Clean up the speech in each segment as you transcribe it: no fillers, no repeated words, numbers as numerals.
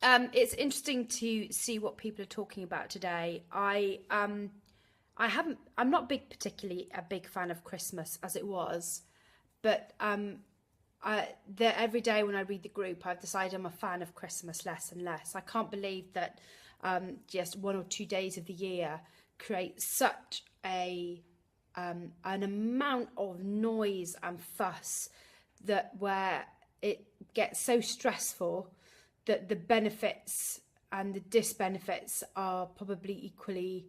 It's interesting to see what people are talking about today. I'm not particularly a big fan of Christmas as it was, but every day when I read the group, I've decided I'm a fan of Christmas less and less. I can't believe that just 1 or 2 days of the year create such an amount of noise and fuss where it gets so stressful that the benefits and the disbenefits are probably equally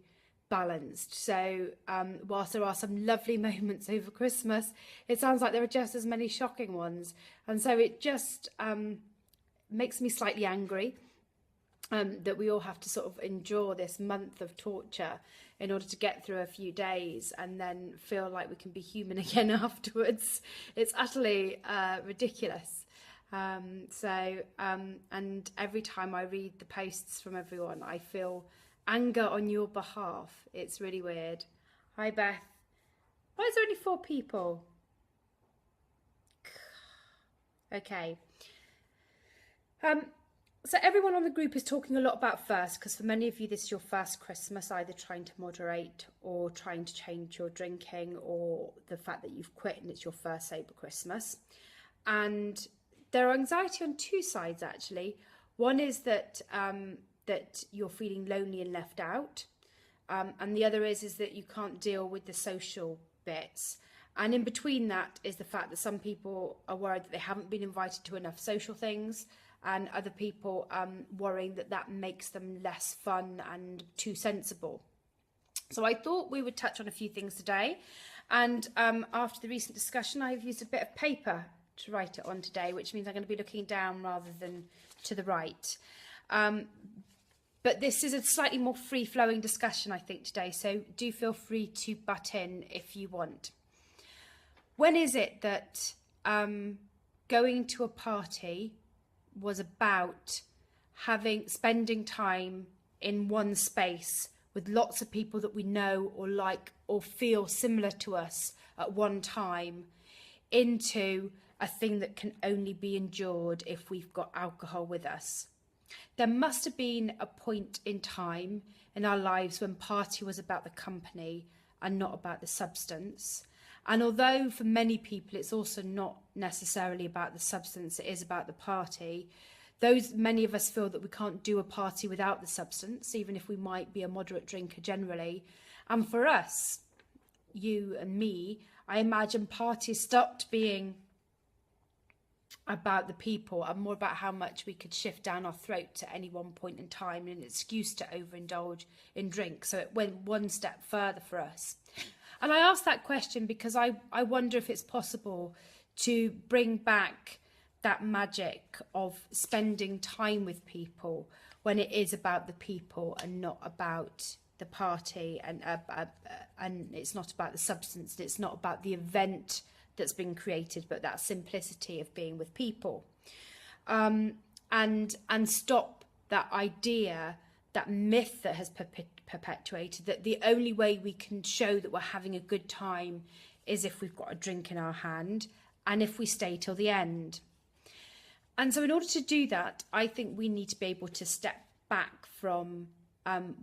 balanced. So whilst there are some lovely moments over Christmas, it sounds like there are just as many shocking ones. And so it just makes me slightly angry that we all have to sort of endure this month of torture in order to get through a few days and then feel like we can be human again afterwards. It's utterly ridiculous. And every time I read the posts from everyone, I feel anger on your behalf. It's really weird. Hi, Beth. Why is there only 4 people? Okay. So everyone on the group is talking a lot about first, because for many of you, this is your first Christmas, either trying to moderate or trying to change your drinking, or the fact that you've quit and it's your first sober Christmas. And there are anxiety on 2 sides, actually. One is that that you're feeling lonely and left out. And the other is that you can't deal with the social bits. And in between that is the fact that some people are worried that they haven't been invited to enough social things, and other people worrying that that makes them less fun and too sensible. So I thought we would touch on a few things today. And after the recent discussion, I've used a bit of paper to write it on today, which means I'm going to be looking down rather than to the right. But this is a slightly more free-flowing discussion, I think, today, so do feel free to butt in if you want. When is it that going to a party was about spending time in one space with lots of people that we know or like or feel similar to us at one time, into a thing that can only be endured if we've got alcohol with us? There must have been a point in time in our lives when party was about the company and not about the substance. And although for many people it's also not necessarily about the substance, it is about the party, many of us feel that we can't do a party without the substance, even if we might be a moderate drinker generally. And for us, you and me, I imagine parties stopped being about the people and more about how much we could shift down our throat at any one point in time, and an excuse to overindulge in drink. So it went one step further for us. And I asked that question because I wonder if it's possible to bring back that magic of spending time with people when it is about the people and not about the party, and it's not about the substance, it's not about the event that's been created, but that simplicity of being with people, and stop that idea, that myth that has perpetuated that the only way we can show that we're having a good time is if we've got a drink in our hand and if we stay till the end. And so in order to do that, I think we need to be able to step back from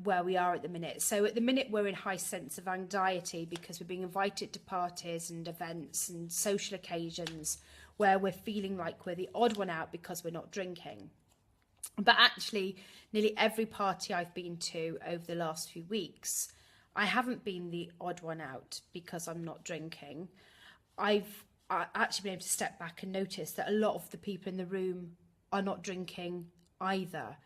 where we are at the minute. So at the minute we're in high sense of anxiety because we're being invited to parties and events and social occasions where we're feeling like we're the odd one out because we're not drinking. But actually, nearly every party I've been to over the last few weeks, I haven't been the odd one out because I'm not drinking. I've actually been able to step back and notice that a lot of the people in the room are not drinking either.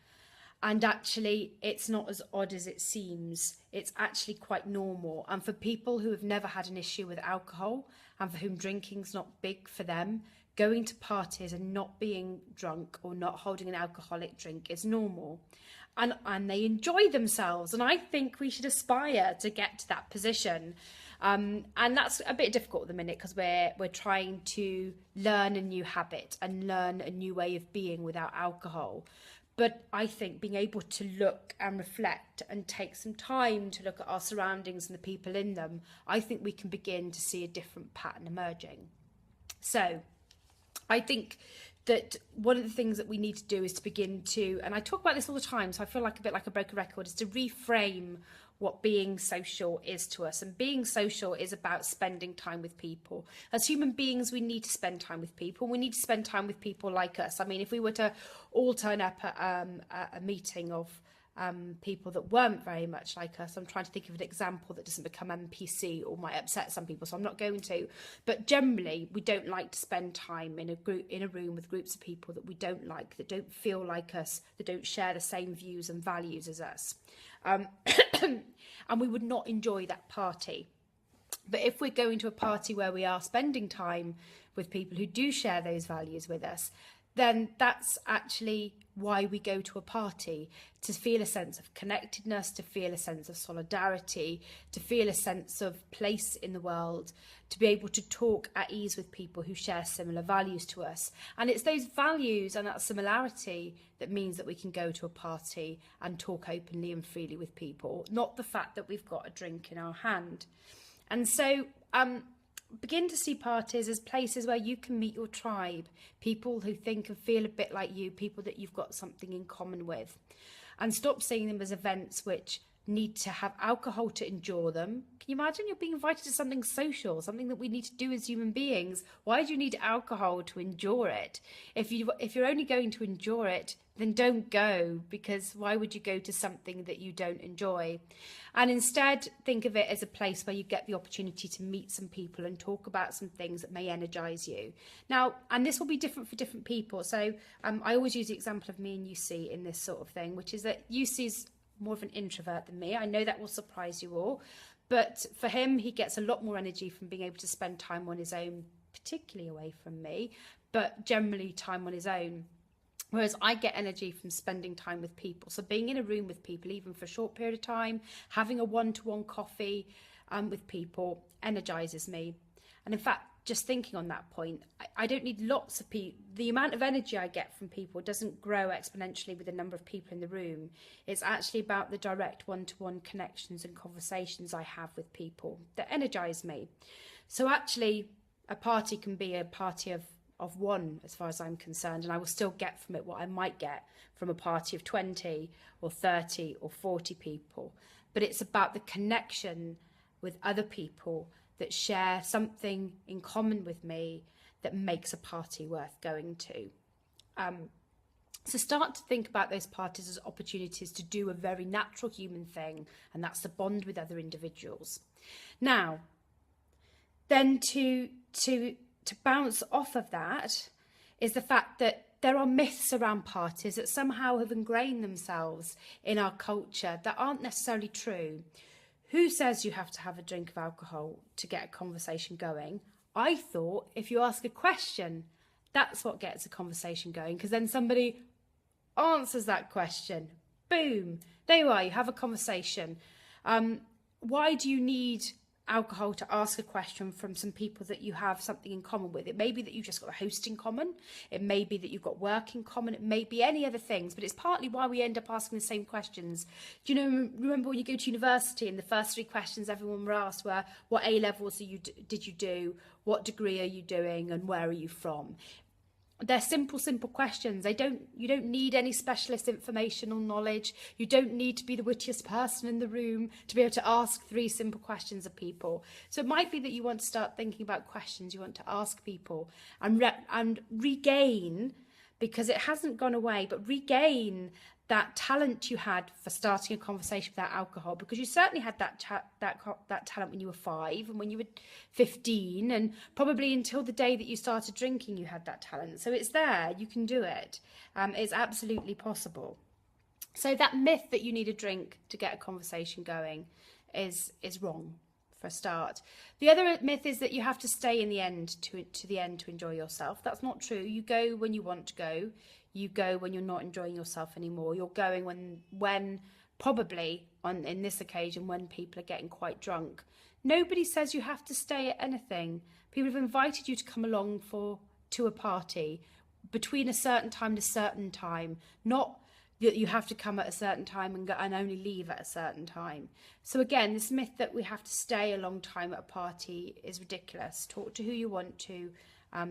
And actually, it's not as odd as it seems. It's actually quite normal. And for people who have never had an issue with alcohol and for whom drinking's not big for them, going to parties and not being drunk or not holding an alcoholic drink is normal. And they enjoy themselves. And I think we should aspire to get to that position. And that's a bit difficult at the minute because we're trying to learn a new habit and learn a new way of being without alcohol. But I think being able to look and reflect and take some time to look at our surroundings and the people in them, I think we can begin to see a different pattern emerging. So I think that one of the things that we need to do is to begin to, and I talk about this all the time, so I feel like a bit like a broken record, is to reframe what being social is to us. And being social is about spending time with people. As human beings, we need to spend time with people. We need to spend time with people like us. I mean, if we were to all turn up at a meeting of people that weren't very much like us, I'm trying to think of an example that doesn't become NPC or might upset some people, so I'm not going to. But generally, we don't like to spend time in a room with groups of people that we don't like, that don't feel like us, that don't share the same views and values as us. And we would not enjoy that party. But if we're going to a party where we are spending time with people who do share those values with us, then that's actually why we go to a party, to feel a sense of connectedness, to feel a sense of solidarity, to feel a sense of place in the world, to be able to talk at ease with people who share similar values to us. And it's those values and that similarity that means that we can go to a party and talk openly and freely with people, not the fact that we've got a drink in our hand. And so begin to see parties as places where you can meet your tribe, people who think and feel a bit like you, people that you've got something in common with. And stop seeing them as events which need to have alcohol to endure them. Can you imagine you're being invited to something social, something that we need to do as human beings? Why do you need alcohol to endure it? If you're only going to endure it, then don't go, because why would you go to something that you don't enjoy? And instead, think of it as a place where you get the opportunity to meet some people and talk about some things that may energize you. Now, and this will be different for different people. So I always use the example of me and UC in this sort of thing, which is that UC's more of an introvert than me. I know that will surprise you all, but for him, he gets a lot more energy from being able to spend time on his own, particularly away from me, but generally time on his own. Whereas I get energy from spending time with people. So being in a room with people, even for a short period of time, having a one-to-one coffee with people energizes me. And in fact, just thinking on that point, I don't need lots of people. The amount of energy I get from people doesn't grow exponentially with the number of people in the room. It's actually about the direct one-to-one connections and conversations I have with people that energize me. So actually, a party can be a party of one, as far as I'm concerned, and I will still get from it what I might get from a party of 20 or 30 or 40 people. But it's about the connection with other people that share something in common with me that makes a party worth going to. So start to think about those parties as opportunities to do a very natural human thing, and that's to bond with other individuals. Now, then to bounce off of that is the fact that there are myths around parties that somehow have ingrained themselves in our culture that aren't necessarily true. Who says you have to have a drink of alcohol to get a conversation going? I thought if you ask a question, that's what gets a conversation going, because then somebody answers that question. Boom, there you are, you have a conversation. Why do you need alcohol to ask a question from some people that you have something in common with? It may be that you've just got a host in common. It may be that you've got work in common. It may be any other things, but it's partly why we end up asking the same questions. Do you remember when you go to university and the first 3 questions everyone were asked were, what A levels did you do? What degree are you doing? And where are you from? They're simple questions. You don't need any specialist information or knowledge. You don't need to be the wittiest person in the room to be able to ask 3 simple questions of people. So it might be that you want to start thinking about questions you want to ask people and regain, because it hasn't gone away, but regain that talent you had for starting a conversation without alcohol, because you certainly had that talent when you were 5 and when you were 15, and probably until the day that you started drinking you had that talent. So it's there, you can do it. It's absolutely possible. So that myth that you need a drink to get a conversation going is wrong for a start. The other myth is that you have to stay in the end to the end to enjoy yourself. That's not true. You go when you want to go. You go when you're not enjoying yourself anymore. You're going when probably in this occasion when people are getting quite drunk. Nobody says you have to stay at anything. People have invited you to come along to a party between a certain time and a certain time, not that you have to come at a certain time and only leave at a certain time. So again, this myth that we have to stay a long time at a party is ridiculous. Talk to who you want to,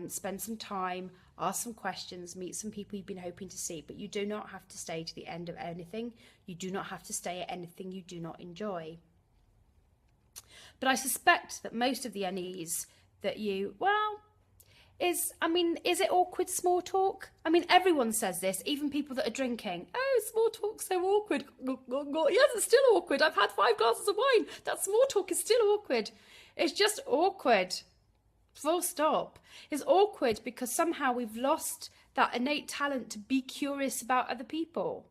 spend some time, ask some questions, meet some people you've been hoping to see, but you do not have to stay to the end of anything. You do not have to stay at anything you do not enjoy. But I suspect that most of the unease that you, is it awkward small talk? I mean, everyone says this, even people that are drinking. Oh, small talk's so awkward. Yes, it's still awkward. I've had 5 glasses of wine. That small talk is still awkward. It's just awkward. Full stop. It's awkward because somehow we've lost that innate talent to be curious about other people.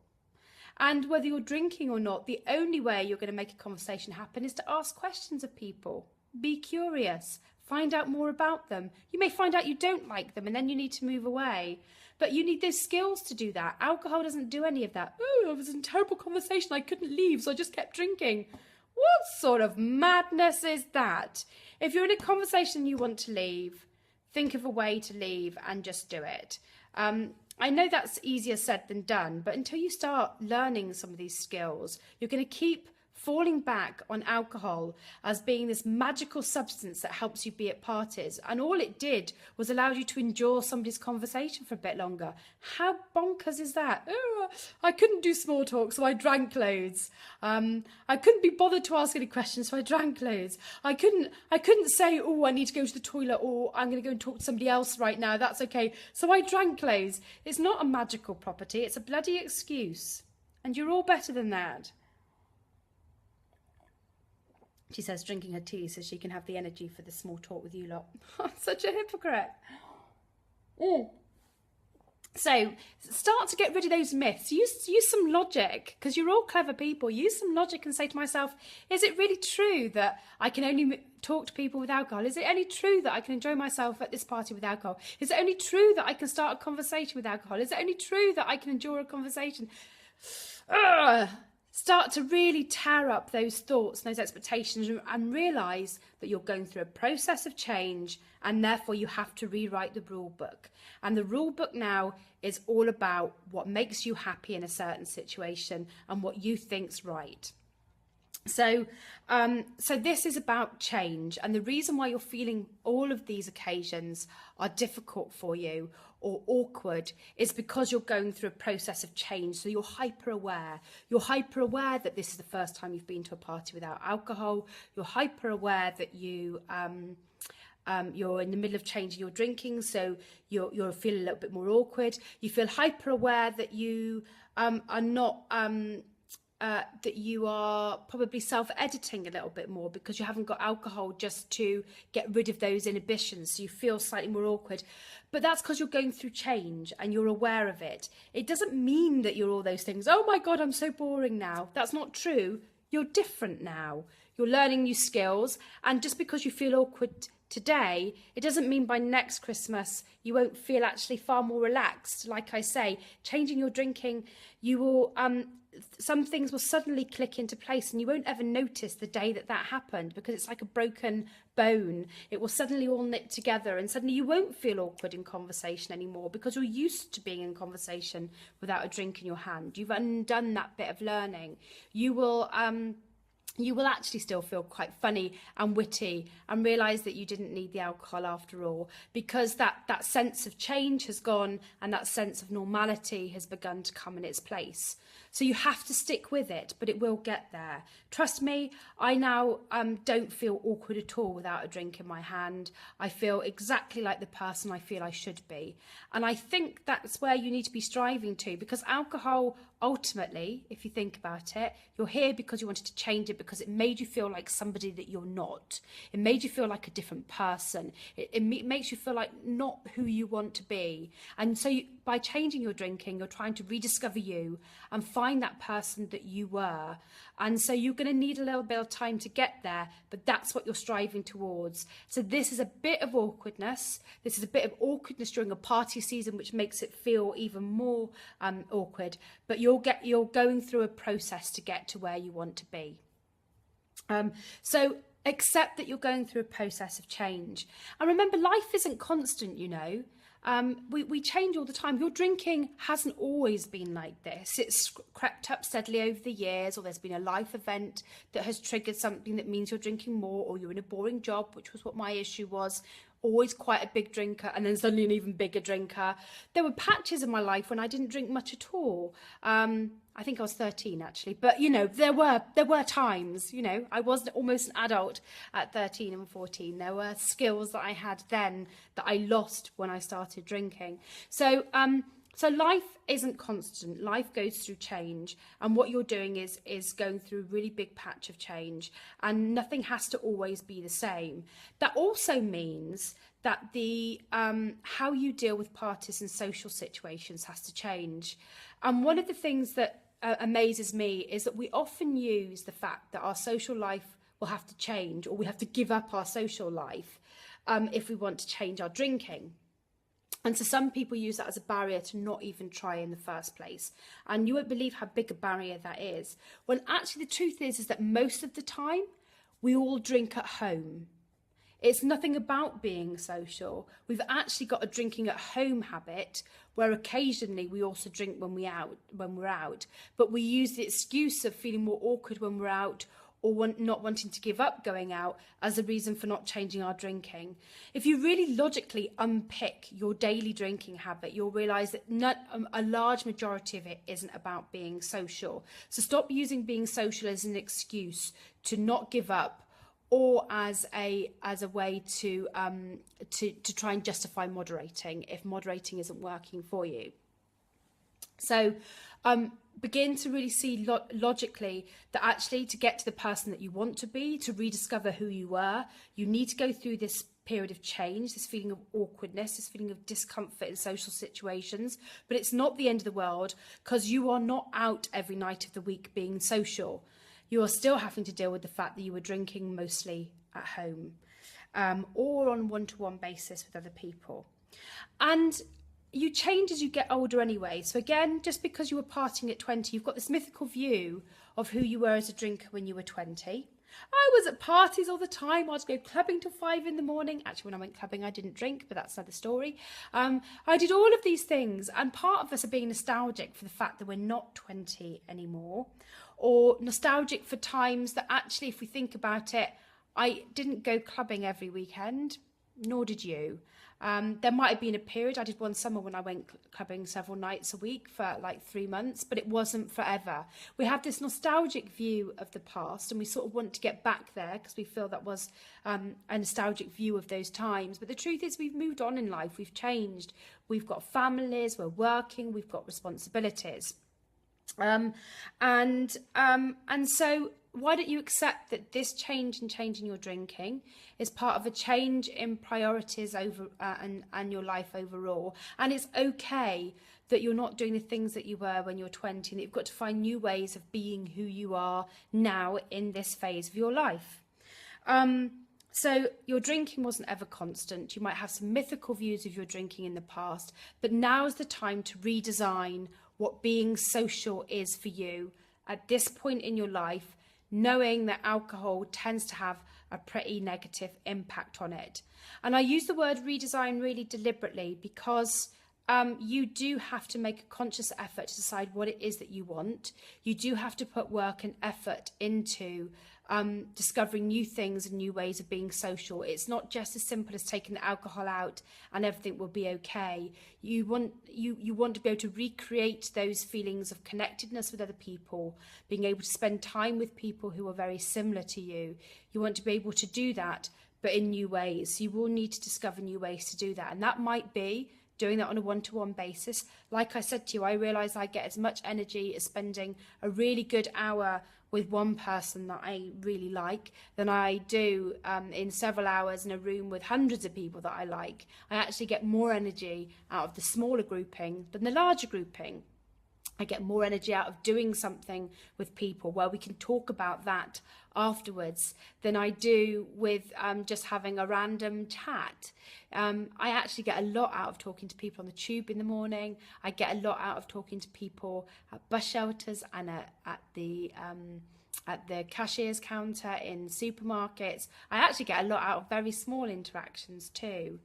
And whether you're drinking or not, the only way you're going to make a conversation happen is to ask questions of people. Be curious. Find out more about them. You may find out you don't like them and then you need to move away. But you need those skills to do that. Alcohol doesn't do any of that. Oh, it was a terrible conversation. I couldn't leave, so I just kept drinking. What sort of madness is that? If you're in a conversation and you want to leave, think of a way to leave and just do it. I know that's easier said than done, but until you start learning some of these skills, you're going to keep falling back on alcohol as being this magical substance that helps you be at parties. And all it did was allow you to endure somebody's conversation for a bit longer. How bonkers is that? Oh, I couldn't do small talk, so I drank loads. I couldn't be bothered to ask any questions, so I drank loads. I couldn't say, oh, I need to go to the toilet, or I'm going to go and talk to somebody else right now. That's okay. So I drank loads. It's not a magical property. It's a bloody excuse. And you're all better than that. She says drinking her tea so she can have the energy for the small talk with you lot. Such a hypocrite. So start to get rid of those myths. Use some logic, because you're all clever people. Use some logic and say to myself, is it really true that I can only talk to people with alcohol? Is it only true that I can enjoy myself at this party with alcohol? Is it only true that I can start a conversation with alcohol? Is it only true that I can endure a conversation? Start to really tear up those thoughts and those expectations and realise that you're going through a process of change, and therefore you have to rewrite the rule book. And the rule book now is all about what makes you happy in a certain situation and what you think's right. So this is about change, and the reason why you're feeling all of these occasions are difficult for you or awkward is because you're going through a process of change. So you're hyper aware. You're hyper aware that this is the first time you've been to a party without alcohol. You're hyper aware that you're in the middle of changing your drinking, so you're feeling a little bit more awkward. You feel hyper aware that you are not. That you are probably self-editing a little bit more because you haven't got alcohol just to get rid of those inhibitions, so you feel slightly more awkward. But that's because you're going through change and you're aware of it. It doesn't mean that you're all those things. Oh my God, I'm so boring now. That's not true. You're different now. You're learning new skills, and just because you feel awkward today, it doesn't mean by next Christmas you won't feel actually far more relaxed. Like I say, changing your drinking, you will some things will suddenly click into place, and you won't ever notice the day that happened, because it's like a broken bone. It will suddenly all knit together, and suddenly you won't feel awkward in conversation anymore because you're used to being in conversation without a drink in your hand. You've undone that bit of learning. You will actually still feel quite funny and witty and realise that you didn't need the alcohol after all, because that sense of change has gone and that sense of normality has begun to come in its place. So you have to stick with it, but it will get there. Trust me, I now don't feel awkward at all without a drink in my hand. I feel exactly like the person I feel I should be. And I think that's where you need to be striving to, because alcohol, ultimately, if you think about it, you're here because you wanted to change it, because it made you feel like somebody that you're not. It made you feel like a different person. It makes you feel like not who you want to be. And so by changing your drinking, you're trying to rediscover you and find that person that you were. And so you're going to need a little bit of time to get there, but that's what you're striving towards. So this is a bit of awkwardness. This is a bit of awkwardness during a party season, which makes it feel even more awkward. But you're going through a process to get to where you want to be. So accept that you're going through a process of change. And remember, life isn't constant, you know. We change all the time. Your drinking hasn't always been like this. It's crept up steadily over the years, or there's been a life event that has triggered something that means you're drinking more, or you're in a boring job, which was what my issue was. always quite a big drinker and then suddenly an even bigger drinker. There were patches in my life when I didn't drink much at all. I think I was 13 actually, but you know, there were times, you know, I was almost an adult at 13 and 14. There were skills that I had then that I lost when I started drinking. So life isn't constant. Life goes through change, and what you're doing is going through a really big patch of change, and nothing has to always be the same. That also means that the how you deal with parties and social situations has to change. And one of the things that amazes me is that we often use the fact that our social life will have to change, or we have to give up our social life if we want to change our drinking. And so some people use that as a barrier to not even try in the first place. And you won't believe how big a barrier that is. When actually the truth is that most of the time we all drink at home. It's nothing about being social. We've actually got a drinking at home habit where occasionally we also drink when we're out. But we use the excuse of feeling more awkward when we're out, or not wanting to give up going out as a reason for not changing our drinking. If you really logically unpick your daily drinking habit, you'll realise that a large majority of it isn't about being social. So stop using being social as an excuse to not give up, or as a way to try and justify moderating if moderating isn't working for you. So begin to really see logically that actually to get to the person that you want to be, to rediscover who you were, you need to go through this period of change, this feeling of awkwardness, this feeling of discomfort in social situations. But it's not the end of the world, because you are not out every night of the week being social. You are still having to deal with the fact that you were drinking mostly at home, or on a one-to-one basis with other people. And you change as you get older anyway. So again, just because you were partying at 20, you've got this mythical view of who you were as a drinker when you were 20. I was at parties all the time. I'd go clubbing till 5 in the morning. Actually, when I went clubbing, I didn't drink, but that's another story. I did all of these things, and part of us are being nostalgic for the fact that we're not 20 anymore, or nostalgic for times that actually, if we think about it, I didn't go clubbing every weekend, nor did you. There might have been a period, I did one summer when I went clubbing several nights a week for like 3 months, but it wasn't forever. We have this nostalgic view of the past, and we sort of want to get back there because we feel that was a nostalgic view of those times. But the truth is we've moved on in life, we've changed, we've got families, we're working, we've got responsibilities. And so why don't you accept that this change in your drinking is part of a change in priorities over and your life overall, and it's okay that you're not doing the things that you were when you're 20, and that you've got to find new ways of being who you are now in this phase of your life. So your drinking wasn't ever constant. You might have some mythical views of your drinking in the past, but now's the time to redesign what being social is for you at this point in your life, knowing that alcohol tends to have a pretty negative impact on it. And I use the word redesign really deliberately because you do have to make a conscious effort to decide what it is that you want. You do have to put work and effort into discovering new things and new ways of being social. It's not just as simple as taking the alcohol out and everything will be okay. You want to be able to recreate those feelings of connectedness with other people, being able to spend time with people who are very similar to you. You want to be able to do that, but in new ways. So you will need to discover new ways to do that. And that might be doing that on a one-to-one basis. Like I said to you, I realise I get as much energy as spending a really good hour with one person that I really like than I do in several hours in a room with hundreds of people that I like. I actually get more energy out of the smaller grouping than the larger grouping. I get more energy out of doing something with people where we can talk about that afterwards than I do with just having a random chat. I actually get a lot out of talking to people on the tube in the morning. I get a lot out of talking to people at bus shelters and at the cashier's counter in supermarkets. I actually get a lot out of very small interactions too.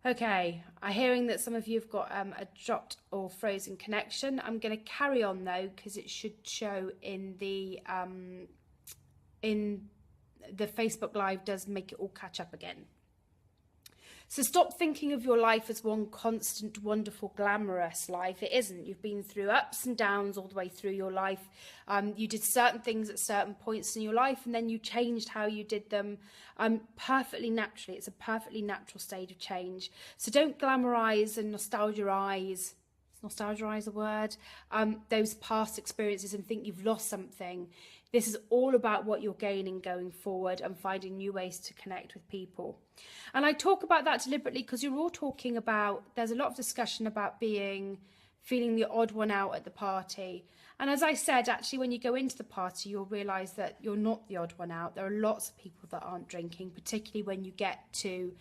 Okay, I'm hearing that some of you have got a dropped or frozen connection. I'm going to carry on though, because it should show in the Facebook Live does make it all catch up again. So stop thinking of your life as one constant, wonderful, glamorous life. It isn't. You've been through ups and downs all the way through your life. You did certain things at certain points in your life, and then you changed how you did them perfectly naturally. It's a perfectly natural state of change. So don't glamorize and nostalgize. Nostalgize a word? Those past experiences and think you've lost something. This is all about what you're gaining going forward and finding new ways to connect with people. And I talk about that deliberately because you're all talking about, there's a lot of discussion about feeling the odd one out at the party. And as I said, actually, when you go into the party, you'll realise that you're not the odd one out. There are lots of people that aren't drinking, particularly when you get to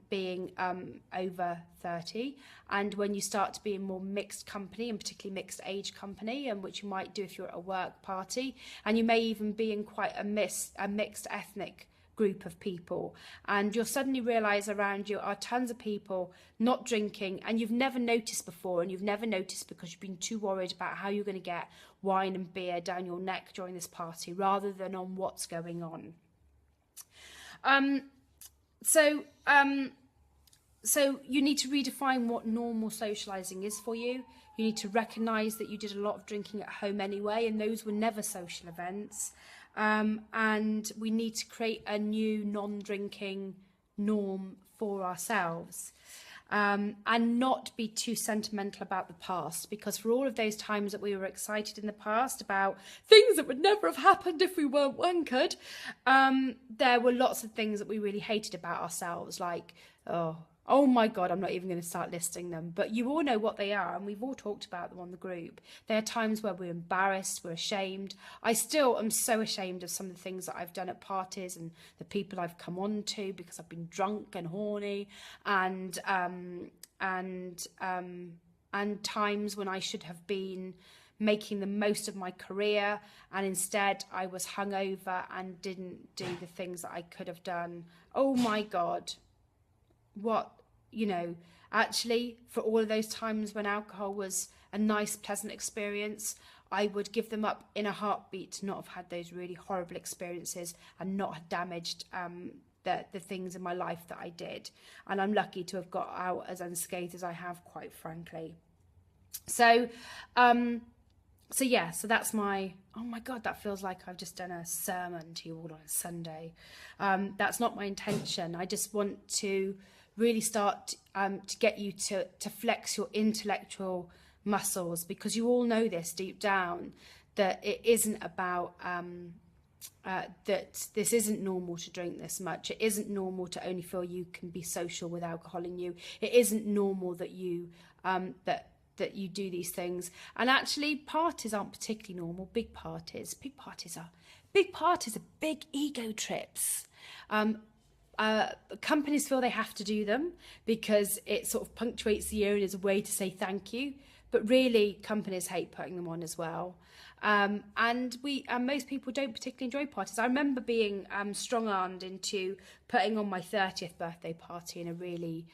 being over 30, and when you start to be in more mixed company, and particularly mixed age company, and which you might do if you're at a work party, and you may even be in quite a mixed ethnic group of people, and you'll suddenly realise around you are tons of people not drinking, and you've never noticed before, and you've never noticed because you've been too worried about how you're going to get wine and beer down your neck during this party rather than on what's going on. So you need to redefine what normal socialising is for you. You need to recognise that you did a lot of drinking at home anyway, and those were never social events. And we need to create a new non-drinking norm for ourselves, and not be too sentimental about the past, because for all of those times that we were excited in the past about things that would never have happened if we weren't wankered, there were lots of things that we really hated about ourselves, like, oh my God, I'm not even going to start listing them, but you all know what they are, and we've all talked about them on the group. There are times where we're embarrassed, we're ashamed. I still am so ashamed of some of the things that I've done at parties and the people I've come on to because I've been drunk and horny, and times when I should have been making the most of my career, and instead I was hungover and didn't do the things that I could have done. Oh my God. Actually, for all of those times when alcohol was a nice, pleasant experience, I would give them up in a heartbeat to not have had those really horrible experiences and not have damaged the things in my life that I did. And I'm lucky to have got out as unscathed as I have, quite frankly. So that's my, oh my God, that feels like I've just done a sermon to you all on a Sunday. That's not my intention. I just want to really start to get you to flex your intellectual muscles, because you all know this deep down, that it isn't about that this isn't normal to drink this much. It isn't normal to only feel you can be social with alcohol in you. It isn't normal that you that you do these things. And actually, parties aren't particularly normal. Big parties are big ego trips. Companies feel they have to do them because it sort of punctuates the year and is a way to say thank you. But really, companies hate putting them on as well. And most people don't particularly enjoy parties. I remember being strong-armed into putting on my 30th birthday party in a really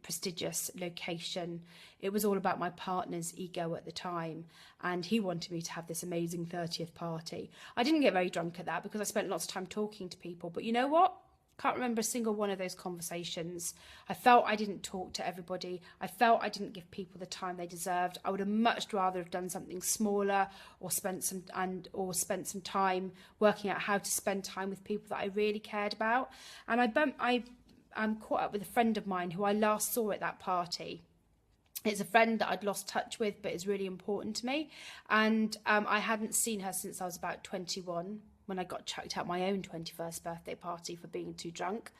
prestigious location. It was all about my partner's ego at the time, and he wanted me to have this amazing 30th party. I didn't get very drunk at that because I spent lots of time talking to people, but you know what? Can't remember a single one of those conversations. I felt I didn't talk to everybody. I felt I didn't give people the time they deserved. I would have much rather have done something smaller, or spent some time working out how to spend time with people that I really cared about. And I caught up with a friend of mine who I last saw at that party. It's a friend that I'd lost touch with, but is really important to me. And I hadn't seen her since I was about 21. When I got chucked out my own 21st birthday party for being too drunk.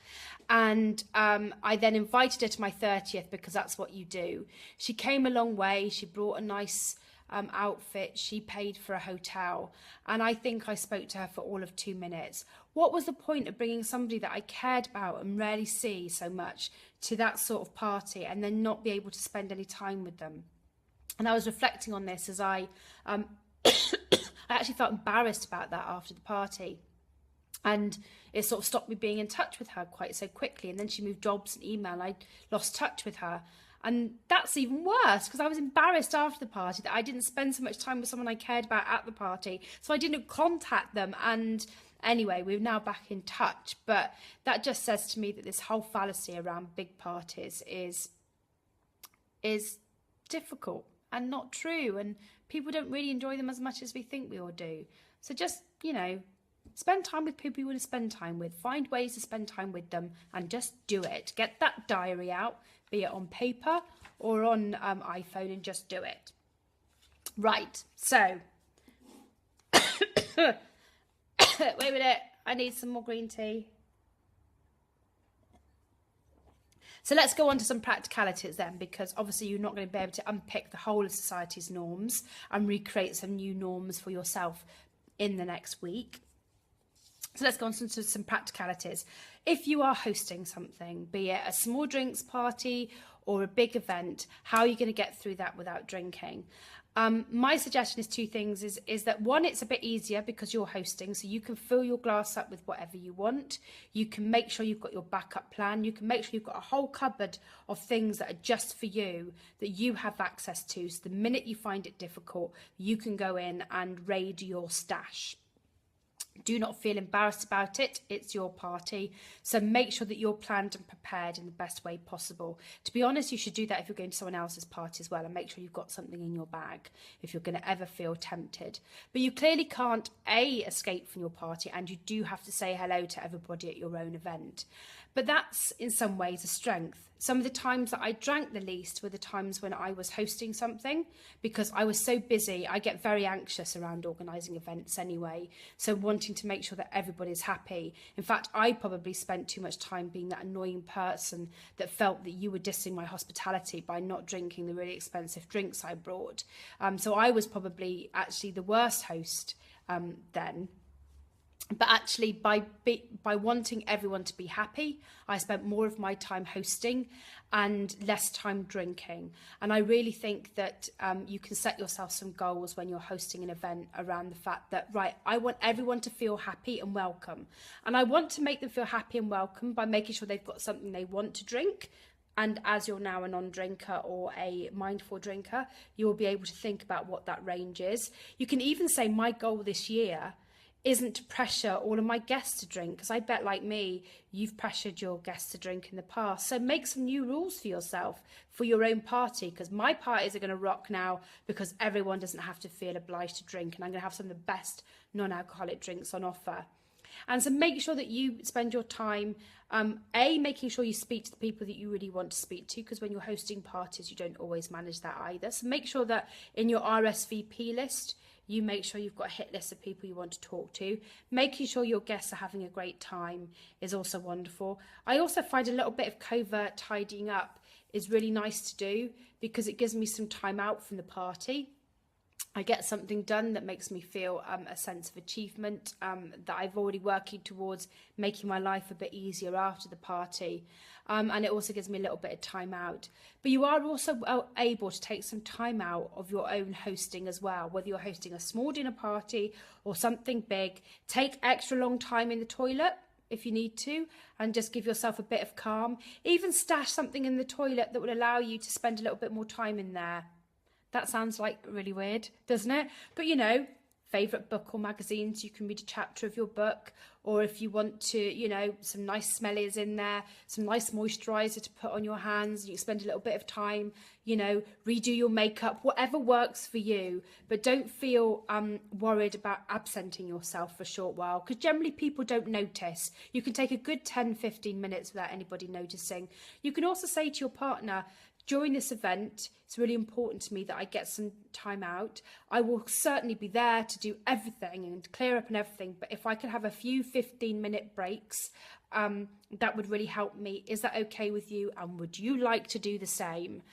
And I then invited her to my 30th because that's what you do. She came a long way. She brought a nice outfit. She paid for a hotel. And I think I spoke to her for all of 2 minutes. What was the point of bringing somebody that I cared about and rarely see so much to that sort of party and then not be able to spend any time with them? And I was reflecting on this as I actually felt embarrassed about that after the party, and it sort of stopped me being in touch with her quite so quickly. And then she moved jobs and email, and I lost touch with her, and that's even worse because I was embarrassed after the party that I didn't spend so much time with someone I cared about at the party, so I didn't contact them and Anyway, we're now back in touch, but that just says to me that this whole fallacy around big parties is difficult and not true, and people don't really enjoy them as much as we think we all do. So just, spend time with people you want to spend time with, find ways to spend time with them, and just do it. Get that diary out, be it on paper or on iPhone, and just do it. Right, so wait a minute, I need some more green tea. So let's go on to some practicalities then, because obviously you're not going to be able to unpick the whole of society's norms and recreate some new norms for yourself in the next week. So let's go on to some practicalities. If you are hosting something, be it a small drinks party or a big event, how are you going to get through that without drinking? My suggestion is two things, is that one, it's a bit easier because you're hosting, so you can fill your glass up with whatever you want. You can make sure you've got your backup plan. You can make sure you've got a whole cupboard of things that are just for you, that you have access to. So the minute you find it difficult, you can go in and raid your stash. Do not feel embarrassed about it. It's your party. So make sure that you're planned and prepared in the best way possible. To be honest, you should do that if you're going to someone else's party as well, and make sure you've got something in your bag if you're going to ever feel tempted. But you clearly can't, escape from your party, and you do have to say hello to everybody at your own event. But that's in some ways a strength. Some of the times that I drank the least were the times when I was hosting something, because I was so busy. I get very anxious around organising events anyway, so wanting to make sure that everybody's happy. In fact, I probably spent too much time being that annoying person that felt that you were dissing my hospitality by not drinking the really expensive drinks I brought. So I was probably actually the worst host then. But actually, by wanting everyone to be happy, I spent more of my time hosting and less time drinking. And I really think that you can set yourself some goals when you're hosting an event around the fact that, right, I want everyone to feel happy and welcome. And I want to make them feel happy and welcome by making sure they've got something they want to drink. And as you're now a non-drinker or a mindful drinker, you will be able to think about what that range is. You can even say, my goal this year isn't to pressure all of my guests to drink, because I bet, like me, you've pressured your guests to drink in the past. So make some new rules for yourself for your own party, because my parties are going to rock now because everyone doesn't have to feel obliged to drink, and I'm going to have some of the best non-alcoholic drinks on offer. And so make sure that you spend your time, making sure you speak to the people that you really want to speak to, because when you're hosting parties, you don't always manage that either. So make sure that in your RSVP list, you make sure you've got a hit list of people you want to talk to. Making sure your guests are having a great time is also wonderful. I also find a little bit of covert tidying up is really nice to do, because it gives me some time out from the party. I get something done that makes me feel a sense of achievement, that I've already working towards making my life a bit easier after the party. And it also gives me a little bit of time out. But you are also able to take some time out of your own hosting as well, whether you're hosting a small dinner party or something big. Take extra long time in the toilet if you need to, and just give yourself a bit of calm. Even stash something in the toilet that will allow you to spend a little bit more time in there. That sounds like really weird, doesn't it? But favourite book or magazines, you can read a chapter of your book. Or if you want to, some nice smellies in there, some nice moisturiser to put on your hands, you can spend a little bit of time, redo your makeup, whatever works for you. But don't feel worried about absenting yourself for a short while, because generally people don't notice. You can take a good 10-15 minutes without anybody noticing. You can also say to your partner, during this event, it's really important to me that I get some time out. I will certainly be there to do everything and clear up and everything, but if I could have a few 15-minute breaks, that would really help me. Is that okay with you? And would you like to do the same?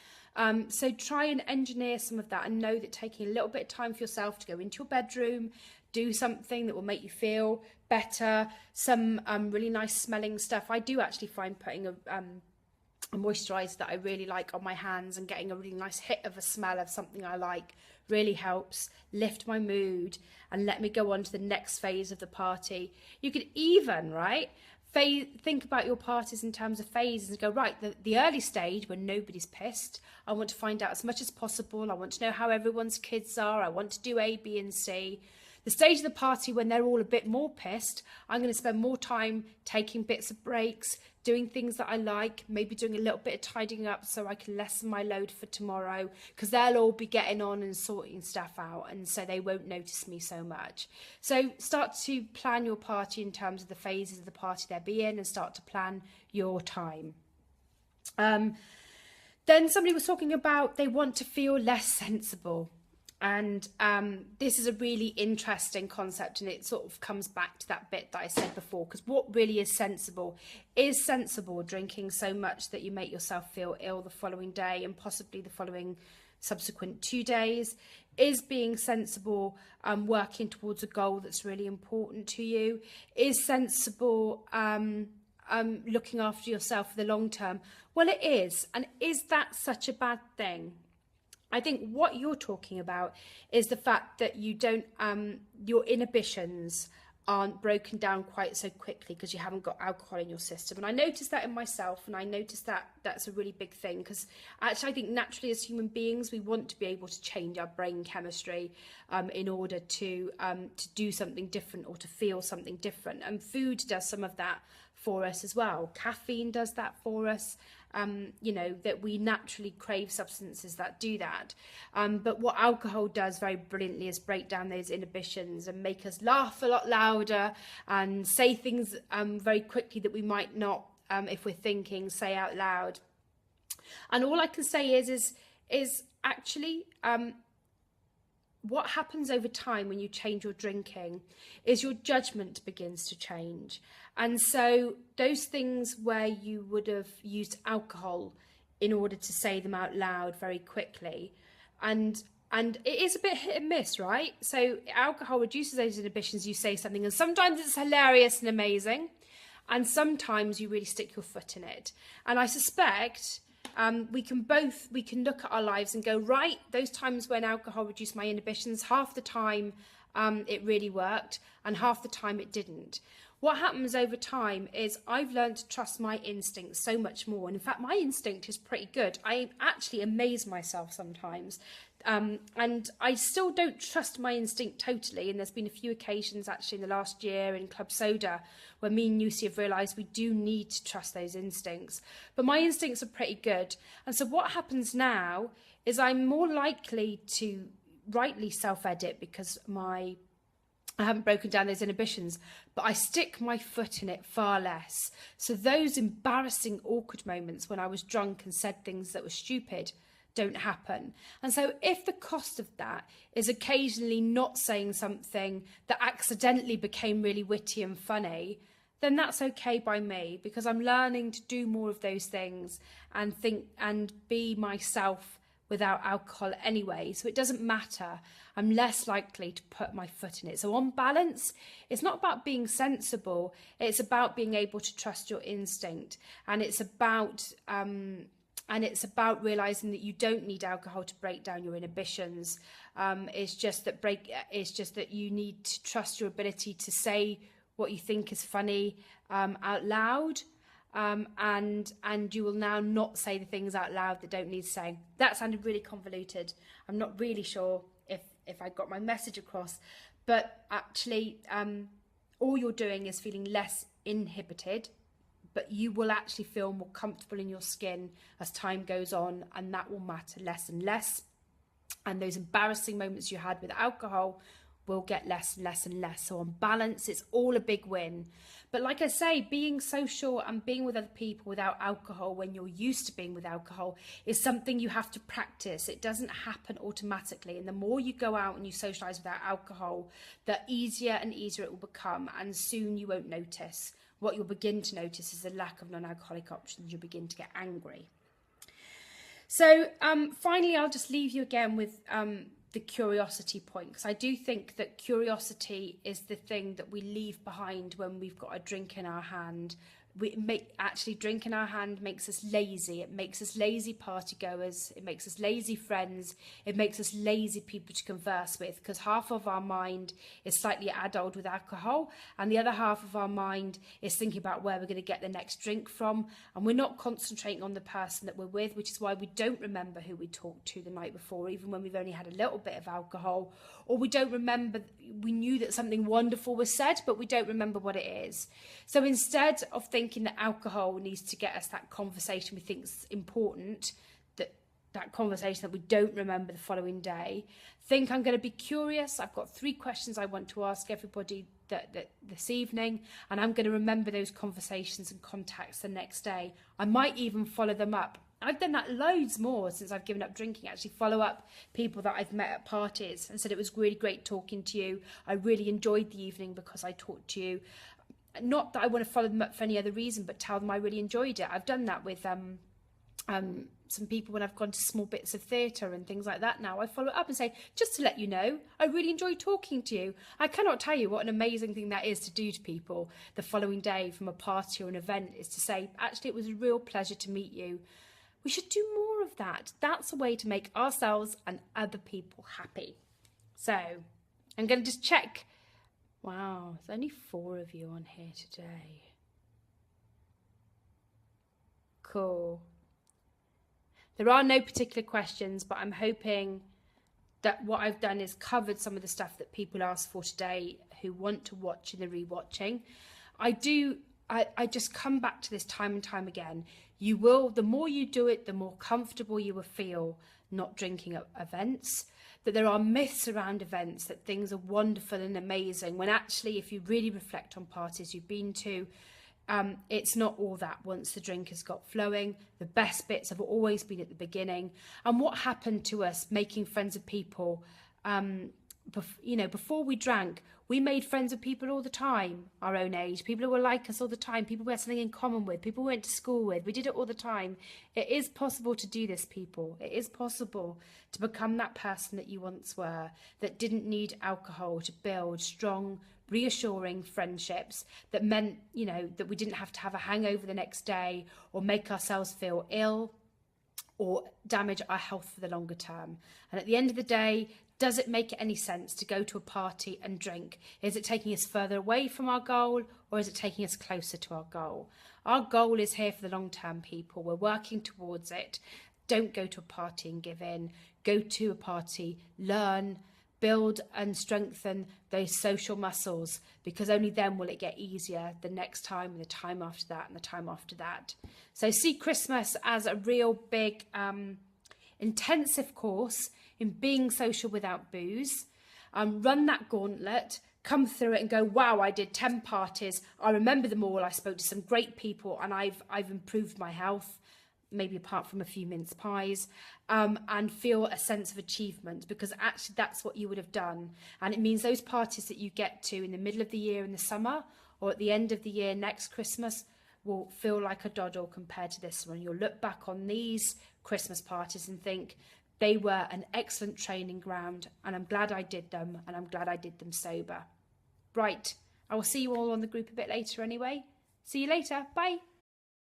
So try and engineer some of that, and know that taking a little bit of time for yourself to go into your bedroom, do something that will make you feel better, some really nice smelling stuff. I do actually find putting a moisturiser that I really like on my hands and getting a really nice hit of a smell of something I like really helps lift my mood and let me go on to the next phase of the party. You could even, think about your parties in terms of phases and go, right, the early stage when nobody's pissed, I want to find out as much as possible. I want to know how everyone's kids are. I want to do A, B and C. The stage of the party when they're all a bit more pissed, I'm going to spend more time taking bits of breaks, doing things that I like, maybe doing a little bit of tidying up so I can lessen my load for tomorrow, because they'll all be getting on and sorting stuff out, and so they won't notice me so much. So start to plan your party in terms of the phases of the party they'll be in, and start to plan your time. Then somebody was talking about they want to feel less sensible. And this is a really interesting concept, and it sort of comes back to that bit that I said before, because what really is sensible? Is sensible drinking so much that you make yourself feel ill the following day and possibly the following subsequent 2 days? Is being sensible working towards a goal that's really important to you? Is sensible looking after yourself for the long term? Well, it is. And is that such a bad thing? I think what you're talking about is the fact that you don't, your inhibitions aren't broken down quite so quickly because you haven't got alcohol in your system. And I noticed that in myself, and I noticed that that's a really big thing, because actually I think naturally as human beings we want to be able to change our brain chemistry in order to do something different or to feel something different. And food does some of that for us as well. Caffeine does that for us. You know, that we naturally crave substances that do that. But what alcohol does very brilliantly is break down those inhibitions and make us laugh a lot louder and say things very quickly that we might not, if we're thinking, say out loud. And all I can say is actually what happens over time when you change your drinking is your judgment begins to change. And so those things where you would have used alcohol in order to say them out loud very quickly, and it is a bit hit and miss, right? So alcohol reduces those inhibitions, you say something, and sometimes it's hilarious and amazing, and sometimes you really stick your foot in it. And I suspect we can look at our lives and go, right, those times when alcohol reduced my inhibitions, half the time it really worked and half the time it didn't. What happens over time is I've learned to trust my instincts so much more. And in fact, my instinct is pretty good. I actually amaze myself sometimes. And I still don't trust my instinct totally. And there's been a few occasions actually in the last year in Club Soda where me and Lucy have realised we do need to trust those instincts. But my instincts are pretty good. And so what happens now is I'm more likely to rightly self-edit because I haven't broken down those inhibitions, but I stick my foot in it far less. So those embarrassing, awkward moments when I was drunk and said things that were stupid don't happen. And so if the cost of that is occasionally not saying something that accidentally became really witty and funny, then that's okay by me, because I'm learning to do more of those things and think and be myself without alcohol anyway, so it doesn't matter. I'm less likely to put my foot in it. So on balance, it's not about being sensible, it's about being able to trust your instinct, and it's about realizing that you don't need alcohol to break down your inhibitions. It's just that you need to trust your ability to say what you think is funny out loud. And you will now not say the things out loud that don't need saying. That sounded really convoluted. I'm not really sure if I got my message across, but actually all you're doing is feeling less inhibited, but you will actually feel more comfortable in your skin as time goes on, and that will matter less and less. And those embarrassing moments you had with alcohol will get less and less and less. So on balance, it's all a big win. But like I say, being social and being with other people without alcohol when you're used to being with alcohol is something you have to practice. It doesn't happen automatically. And the more you go out and you socialise without alcohol, the easier and easier it will become. And soon you won't notice. What you'll begin to notice is the lack of non-alcoholic options. You'll begin to get angry. So finally, I'll just leave you again with the curiosity point, because I do think that curiosity is the thing that we leave behind when we've got a drink in our hand. Actually drink in our hand makes us lazy. It makes us lazy party goers. It makes us lazy friends. It makes us lazy people to converse with, because half of our mind is slightly addled with alcohol and the other half of our mind is thinking about where we're going to get the next drink from, and we're not concentrating on the person that we're with, which is why we don't remember who we talked to the night before, even when we've only had a little bit of alcohol, or we don't remember, we knew that something wonderful was said but we don't remember what it is. So instead of thinking that alcohol needs to get us that conversation we think is important, that conversation that we don't remember the following day, think, I'm going to be curious. I've got 3 questions I want to ask everybody that this evening, and I'm going to remember those conversations and contacts the next day. I might even follow them up. I've done that loads more since I've given up drinking, actually follow up people that I've met at parties and said it was really great talking to you. I really enjoyed the evening because I talked to you. Not that I want to follow them up for any other reason, but tell them I really enjoyed it. I've done that with some people when I've gone to small bits of theatre and things like that. Now I follow up and say, just to let you know, I really enjoyed talking to you. I cannot tell you what an amazing thing that is to do to people the following day from a party or an event, is to say, actually, it was a real pleasure to meet you. We should do more of that. That's a way to make ourselves and other people happy. So I'm going to just check. Wow, there's only 4 of you on here today. Cool. There are no particular questions, but I'm hoping that what I've done is covered some of the stuff that people asked for today who want to watch in the rewatching. I just come back to this time and time again. You will, the more you do it, the more comfortable you will feel not drinking at events. That there are myths around events, that things are wonderful and amazing, when actually, if you really reflect on parties you've been to, it's not all that once the drink has got flowing. The best bits have always been at the beginning. And what happened to us making friends with people, before we drank, we made friends with people all the time, our own age, people who were like us all the time, people we had something in common with, people we went to school with. We did it all the time. It is possible to do this, people. It is possible to become that person that you once were, that didn't need alcohol to build strong, reassuring friendships, that meant, that we didn't have to have a hangover the next day or make ourselves feel ill or damage our health for the longer term. And at the end of the day, does it make any sense to go to a party and drink? Is it taking us further away from our goal, or is it taking us closer to our goal? Our goal is here for the long term, people. We're working towards it. Don't go to a party and give in. Go to a party, learn, build and strengthen those social muscles, because only then will it get easier the next time and the time after that and the time after that. So see Christmas as a real big intensive course in being social without booze. Run that gauntlet, come through it and go, wow, I did 10 parties. I remember them all. I spoke to some great people and I've improved my health, maybe apart from a few mince pies, and feel a sense of achievement, because actually that's what you would have done. And it means those parties that you get to in the middle of the year in the summer, or at the end of the year next Christmas, will feel like a doddle compared to this one. You'll look back on these Christmas parties and think they were an excellent training ground, and I'm glad I did them, and I'm glad I did them sober. Right, I will see you all on the group a bit later anyway. See you later. Bye.